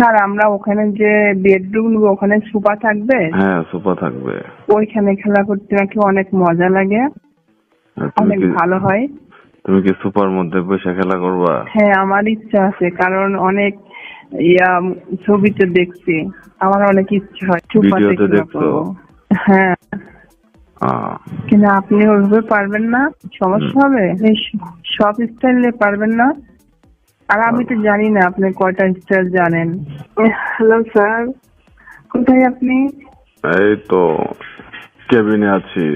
Sir আমরা ওখানে যে বেডরুম নেবো ওখানে সোফা থাকবে? হ্যাঁ, সোফা থাকবে। ওইখানে খেলা করতে নাকি অনেক মজা লাগে, অনেক ভালো হয়। তুমি কি সোফার মধ্যে বসে খেলা করবা? হ্যাঁ আমার ইচ্ছা আছে, কারণ অনেক ছবিতে দেখছি, আমার অনেক ইচ্ছা হয় সোফাতে খেলা করবো। হ্যাঁ কিন্তু আপনি ওইভাবে পারবেন না, সমস্যা হবে। সব স্টাইলে পারবেন না, আর আমি তো জানি না আপনি কয়টা স্টাইল জানেন। হ্যালো স্যার, কোথায় আপনি? এই তো কেবিনে আছি।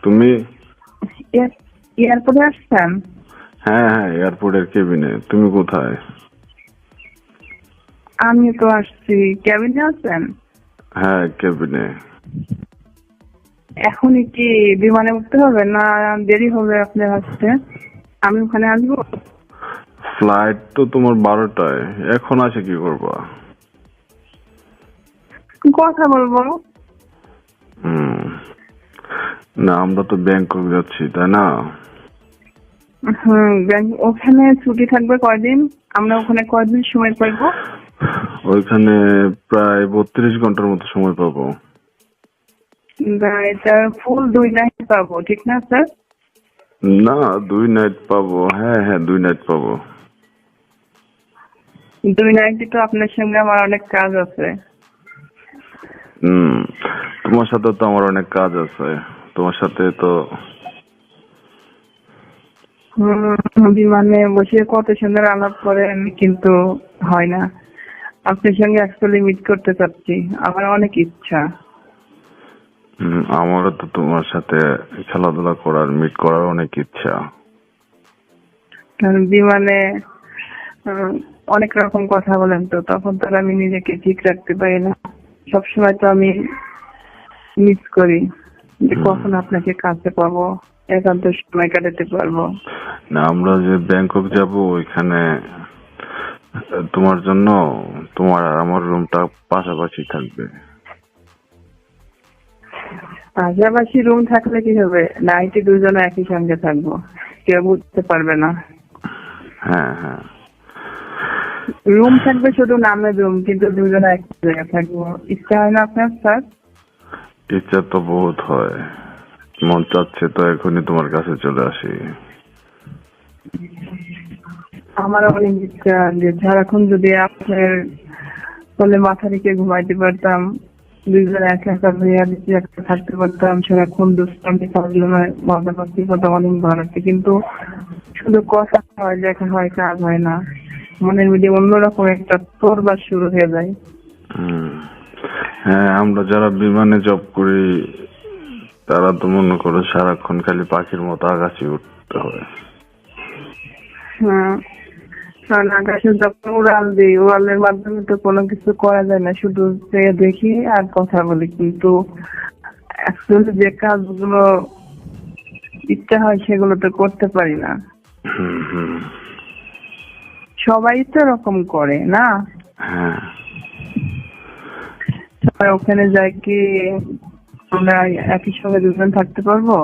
তুমি? এয়ারপোর্টে আসছেন? হ্যাঁ হ্যাঁ, এয়ারপোর্টের কেবিনে। তুমি কোথায়? আমি তো আসছি। কেবিনে আছেন? হ্যাঁ, কেবিনে। এখনই কি বিমানে উঠতে হবে না দেরি হবে আপনার আসতে? আমি ওখানে আসবো। ফ্লাইট তো তোমার 12টায়, এখন আসে কি করবা? কথা বলবো। না, আমরা তো ব্যাংকক যাচ্ছি, তাই না? ওখানে ছুটি থাকবে কয়দিন? আমরা ওখানে কয়দিন সময় পাবো? ওইখানে প্রায় 32 ঘন্টার মতো সময় পাবো। এটা ফুল 2 নাইট পাবো, ঠিক না স্যার? না, 2 নাইট পাবো। হ্যাঁ হ্যাঁ, 2 নাইট পাবো। 2 নাইটে তো আপনার সঙ্গে আমার অনেক কাজ আছে। তোমার সাথে তো আমার অনেক কাজ আছে। তোমার সাথে তো বিমানে বসে কত সুন্দর আলাপ করেন, কিন্তু হয় না। আপনার সঙ্গে অ্যাকচুয়ালি মিট করতে চাচ্ছি, আমার অনেক ইচ্ছা। আমারও তো তোমার সাথে খেলাধুলা করার, মিট করার অনেক ইচ্ছা। কারণ বিমানে অনেক রকম কথা বলেন, তো তখন তো আমি নিজেকে ঠিক রাখতে পারি না। সবসময় তো আমি মিস করি যে কখন আপনাকে কাছে পাবো, একান্ত সময় কাটাতে পারবো। না, আমরা যে ব্যাংকক যাব ওইখানে তোমার জন্য তোমার আর আমার রুমটা পাশাপাশি থাকবে। পাশাপাশি রুম থাকলে কি হবে? নাইটে দুজনে একই সঙ্গে থাকবো, কেউ বুঝতে পারবে না। হ্যাঁ হ্যাঁ, রুম থাকবে শুধু নামের রুম, কিন্তু দুজনে এক জায়গায় থাকবো। ইচ্ছা হয় না আপনার স্যার? ইচ্ছা তো বহুত হয়, মন চাচ্ছে তো এখনই তোমার কাছে চলে আসি। আমার অনেক ইচ্ছা যে সারাক্ষণ যদি আপনার কোলে মাথা রেখে ঘুমাইতে পারতাম, দুইজনে একা একা ভাইয়া দিচ্ছি একটা থাকতে পারতাম, সারাক্ষণ দুষ্টান্তি খেলাধুলায় মজা করতে পারতাম, অনেক ভালো লাগতো। কিন্তু শুধু কথা হয়, দেখা হয়, কাজ হয় না। মনের মধ্যে অন্যরকম একটা তোড়বার শুরু হয়ে যায়। হ্যাঁ, আমরা যারা বিমানে জব করি তারা তো মনে করো সারাক্ষণ খালি পাখির মতো আকাশে উঠতে হয়। কারণ আকাশে যখন উড়াল দিই, উড়ালের মাধ্যমে তো কোনো কিছু করা যায় না, শুধু দেখি আর কথা বলি। কিন্তু অ্যাকচুয়ালি যে কাজগুলো ইচ্ছা হয় সেগুলো তো করতে পারি না। সবাই তো এরকম করে না? হ্যাঁ, সবাই ওখানে যায় কি আমরা একই সঙ্গে দুজন থাকতে পারবো?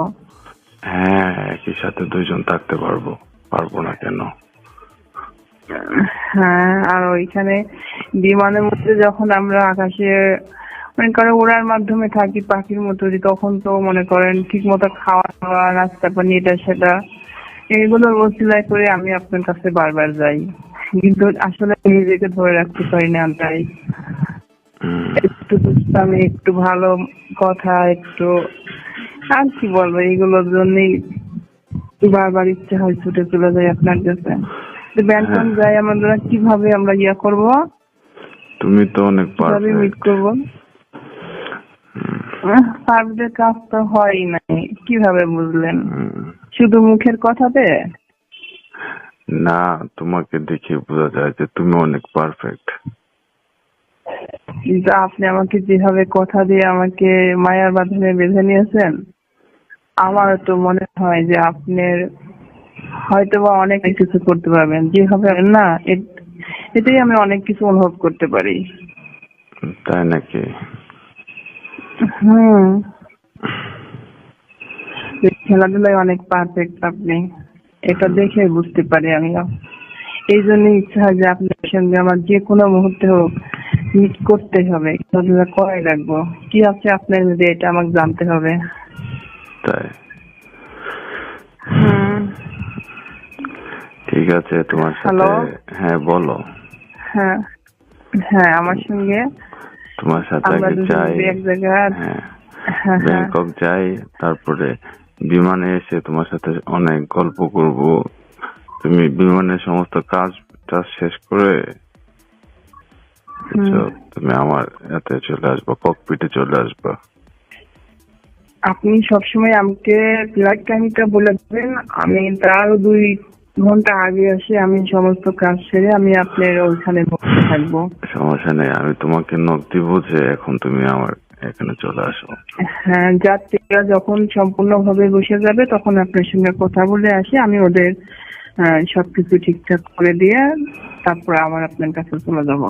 হ্যাঁ, একই সাথে দুইজন থাকতে পারবো, পারবো না কেন? হ্যাঁ, আর ওইখানে বিমানের মধ্যে যখন আমরা আকাশে মনে করেন ওড়ার মাধ্যমে থাকি পাখির মতো, তখন তো মনে করেন ঠিক মতো খাওয়া দাওয়া, নাস্তা পানি, এটা সেটা, এগুলোর ওসিলায় করে আমি আপনার কাছে বারবার যাই। কিন্তু আসলে নিজেকে ধরে রাখতে পারি না। তাই একটু দুষ্টামি, একটু ভালো কথা, একটু আর কি বলবো, এইগুলোর জন্যই বারবার ইচ্ছা হয় ছুটে চলে যাই আপনার কাছে। ব্যাংকক যাই আমরা, কিভাবে আমরা করবো? তুমি তো অনেক কিভাবে মিট করবো? পারফেক্ট কাজ তো হয় নাই, কিভাবে বুঝলেন? শুধু মুখের কথাতে না, তোমাকে দেখে বোঝা যায় যে তুমি অনেক পারফেক্ট। কিন্তু আপনি আমাকে যেভাবে কথা দিয়ে আমাকে মায়ার বাঁধনে বেঁধে নিয়েছেন, আমার তো মনে হয় যে আপনার হয়তো বা অনেক কিছু করতে পারবেন, যেভাবে না এটাই আমি অনেক কিছু অনুভব করতে পারি। তাই নাকি? খেলাধুলায় অনেক পারফেক্ট আপনি, এটা দেখে বুঝতে পারি আমিও। এই জন্য ইচ্ছা হয় যে আপনার সঙ্গে আমার যে কোনো মুহূর্তে হোক মিট করতে হবে, খেলাধুলা করাই রাখবো। কি আছে আপনার মধ্যে এটা আমাকে জানতে হবে। তাই? হুম। ঠিক আছে, তোমার সাথে। হ্যালো। হ্যাঁ, বলো। হ্যাঁ হ্যাঁ, আমার সঙ্গে তোমার সাথে আমরা আগে দুজন যাই। মিলে এক জায়গায়। হ্যাঁ, হ্যাঁ হ্যাঁ। ব্যাংকক যাই, তারপরে বিমানে এসে তোমার সাথে অনেক গল্প করব। তুমি বিমানের সমস্ত কাজ টাজ শেষ করে বুঝছো, তুমি আমার এতে চলে আসবা, ককপিটে চলে আসবা। আপনি সবসময় আমাকে ফ্লাইট টাইমটা বলে দেবেন, আমি তার 2 ঘন্টা আগে এসে আমি সমস্ত কাজ সেরে আমি আপনার ওইখানে বসে থাকবো। সমস্যা নেই, আমি তোমাকে নক দিব যে এখন তুমি আমার এখানে চলে আসো। হ্যাঁ, যাত্রীরা যখন সম্পূর্ণভাবে বসে যাবে তখন আপনার সঙ্গে কথা বলে আসি, আমি ওদের সবকিছু ঠিকঠাক করে দিয়ে তারপর আবার আপনার কাছে চলে যাব।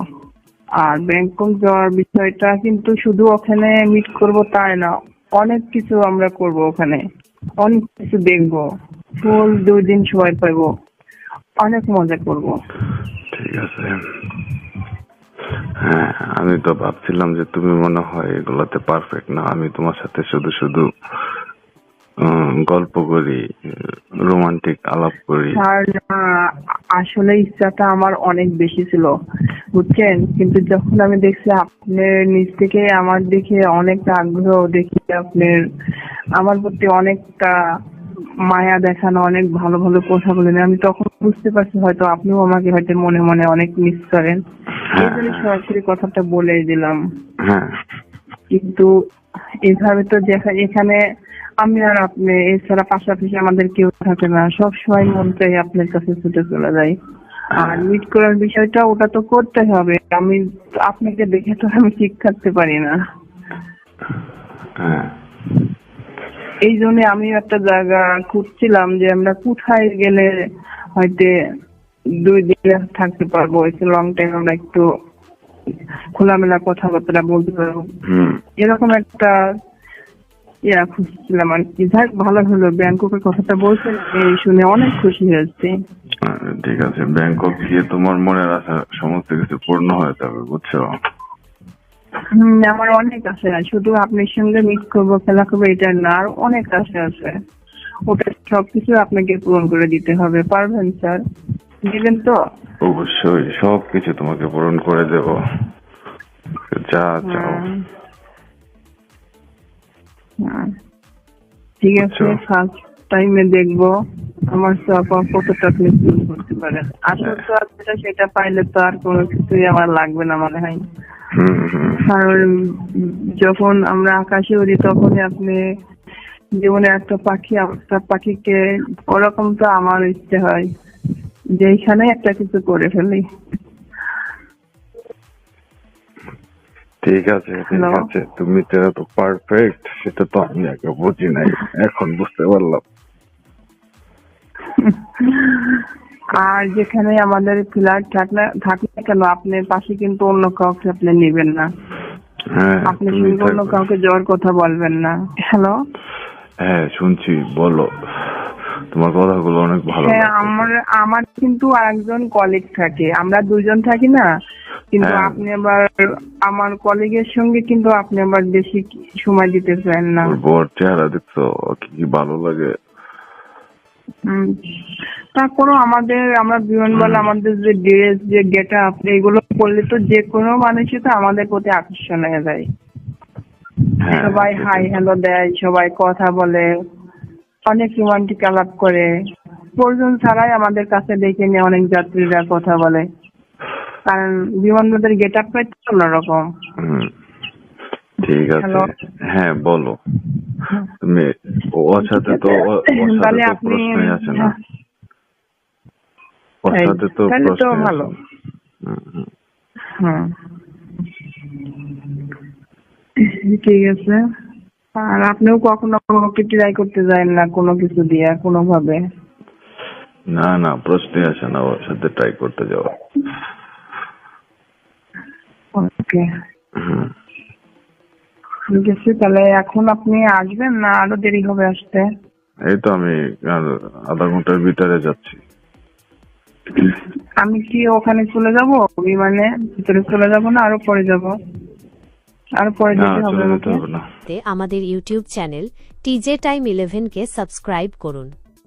আর ব্যাংকক যাওয়ার বিষয়টা কিন্তু শুধু ওখানে মিট করব তাই না, অনেক কিছু আমরা করব ওখানে, অনেক কিছু দেখবো, ফুল 2 দিন সময় পাবো, অনেক মজা করব। ঠিক আছে। হ্যাঁ, আমি তো ভাবছিলাম যে তুমি মনে হয় এগুলাতে পারফেক্ট না, আমি তোমার সাথে শুধু শুধু গল্প করি, রোমান্টিক আলাপ করি। আর আসলে ইচ্ছাটা আমার অনেক বেশি ছিল, বুঝছেন, কিন্তু যখন আমি দেখছি আপনার নিজ থেকে আমার দেখে অনেকটা আগ্রহ দেখি, আপনার আমার প্রতি অনেকটা মায়া দেখানো, অনেক ভালো ভালো কথা বলেন, আমি তখন বুঝতে পারছি হয়তো আপনিও আমাকে হয়তো মনে মনে অনেক মিস করেন। এই জন্য সরাসরি কথাটা বলে দিলাম। হ্যাঁ, কিন্তু এইভাবে তো এখানে আমি আর আপনি এছাড়া পাশাপাশি আমাদের কেউ থাকে না, সব সময় মন চাই আপনার কাছে ছুটে চলে যাই। আর মিট করার বিষয়টা ওটা তো করতে হবে, আমি আপনাকে দেখে তো আমি ঠিক থাকতে পারি না। হ্যাঁ, এই জন্য আমি একটা জায়গা খুঁজছিলাম যে আমরা কোথায় গেলে হয়তো 2 দিন থাকতে পারবো, একটু লং টাইম আমরা একটু খোলামেলা কথাবার্তা বলতে পারবো, এরকম একটা খুঁজছিলাম আর কি। যাক, ভালো হলো ব্যাংককের কথাটা বলছেন, এই শুনে অনেক খুশি হয়েছে। ঠিক আছে, ব্যাংকক গিয়ে তোমার মনের আশা সমস্ত কিছু পূর্ণ হয়ে যাবে, বুঝছো? আমার অনেক আশা, শুধু আপনার সঙ্গে মিট করবো, খেলা করবো এটা না, আর অনেক আশা আছে। ওটা সবকিছু আপনাকে পূরণ করে দিতে হবে, পারবেন স্যার? দিবেন তো? অবশ্যই সবকিছু তোমাকে পূরণ করে দেব, যা চাও। ঠিক আছে, ফার্স্ট টাইমে দেখবো আমার চাপা কতটা আপনি পূরণ করতে পারেন। আসল তো যেটা সেটা পাইলে তো আর কোনো কিছুই আমার লাগবে না মনে হয়। আর যখন আমরা আকাশে উড়ি তখনই আপনি জীবনে একটা পাখিকে ওরকম তো আমার ইচ্ছে হয় যে এইখানে একটা কিছু করে ফেলি। ঠিক আছে, ঠিক আছে, তুমি তো এত পারফেক্ট সেটা তো আমি আগে বুঝি নাই, এখন বুঝতে পারলাম। আর যেখানে আমাদের ফ্ল্যাট থাকলে কেন আপনার পাশে কিন্তু অন্য কাউকে আপনি নেবেন না, আপনি শুধু অন্য কাউকে যাওয়ার কথা বলবেন না। হ্যালো। হ্যাঁ, শুনছি, বলো, তোমার কথাগুলো অনেক ভালো। হ্যাঁ, আমার কিন্তু আরেকজন কলিগ থাকে, আমরা 2জন থাকি না, কিন্তু আপনি আবার আমার কলিগের সঙ্গে কিন্তু আপনি আবার বেশি সময় দিতে চান না। বড় চেহারা দেখছো, কি ভালো লাগে। তারপরও আমরা বিমানবালা আমাদের যে ড্রেস, যে গেট আপ, এগুলো করলে তো যে কোনো মানুষই তো আমাদের প্রতি আকর্ষণ হয়ে যায়। সবাই হাই হ্যালো দেয়, সবাই কথা বলে, অনেক রোমান্টিক আলাপ করে, প্রয়োজন ছাড়াই আমাদের কাছে ডেকে নিয়ে অনেক যাত্রীরা কথা বলে, কারণ বিমানবন্দরের গেট আপটাই তো অন্যরকম। ঠিক আছে, হ্যাঁ বলো। তুমি ওর সাথে তো প্রশ্নই আছে না, ওর সাথে তো প্রশ্ন ভালো। ঠিক আছে। আর আপনিও কখনো ওকে ট্রাই করতে যান না কোনো কিছু দিয়ে কোনো ভাবে? না না, প্রশ্নই আসে না ওর সাথে ট্রাই করতে যাওয়া। ওকে, ঠিক আছে, তাহলে এখন আপনি আসবেন না আরো দেরি হবে আসতে? এই তো আমি আধা ঘন্টার ভিতরে যাচ্ছি। আমি কি ওখানে চলে যাব, বিমানে ভিতরে চলে যাব না আরো পরে যাব? আরো পরে না, যেতে হবে চলে যেতে আমাকে? হবে না। আমাদের ইউটিউব চ্যানেল টিজে টাইম 11 কে সাবস্ক্রাইব করুন।